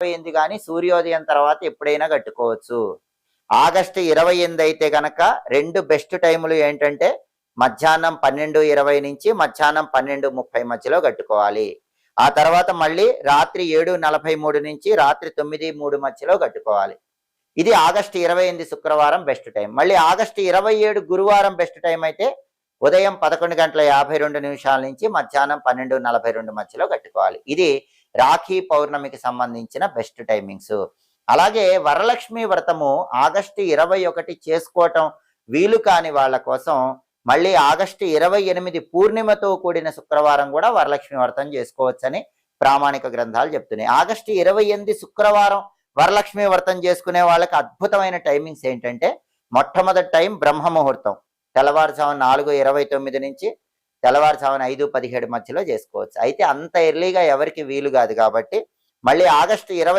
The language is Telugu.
28 కానీ సూర్యోదయం తర్వాత ఎప్పుడైనా కట్టుకోవచ్చు. ఆగస్టు 28 అయితే కనుక 2 బెస్ట్ టైములు ఏంటంటే మధ్యాహ్నం 12:20 నుంచి మధ్యాహ్నం 12:30 మధ్యలో కట్టుకోవాలి. ఆ తర్వాత మళ్ళీ రాత్రి 7:43 నుంచి రాత్రి 9:03 మధ్యలో కట్టుకోవాలి. ఇది ఆగస్టు 28 శుక్రవారం బెస్ట్ టైం. మళ్ళీ ఆగస్టు 27 గురువారం బెస్ట్ టైం అయితే ఉదయం 11:52 నుంచి మధ్యాహ్నం 12:42 మధ్యలో కట్టుకోవాలి. ఇది రాఖీ పౌర్ణమికి సంబంధించిన బెస్ట్ టైమింగ్స్. అలాగే వరలక్ష్మి వ్రతము ఆగస్టు 21 చేసుకోవటం వీలు కాని వాళ్ళ కోసం మళ్ళీ ఆగస్టు 28 పూర్ణిమతో కూడిన శుక్రవారం కూడా వరలక్ష్మి వ్రతం చేసుకోవచ్చని ప్రామాణిక గ్రంథాలు చెప్తున్నాయి. ఆగస్టు 28 శుక్రవారం వరలక్ష్మి వ్రతం చేసుకునే వాళ్ళకి అద్భుతమైన టైమింగ్స్ ఏంటంటే మొట్టమొదటి టైం బ్రహ్మ ముహూర్తం తెల్లవారుజామున 4:29 నుంచి తెల్లవారుజామున 5:17 మధ్యలో చేసుకోవచ్చు. అయితే అంత ఎర్లీగా ఎవరికి వీలు కాదు కాబట్టి మళ్ళీ ఆగస్టు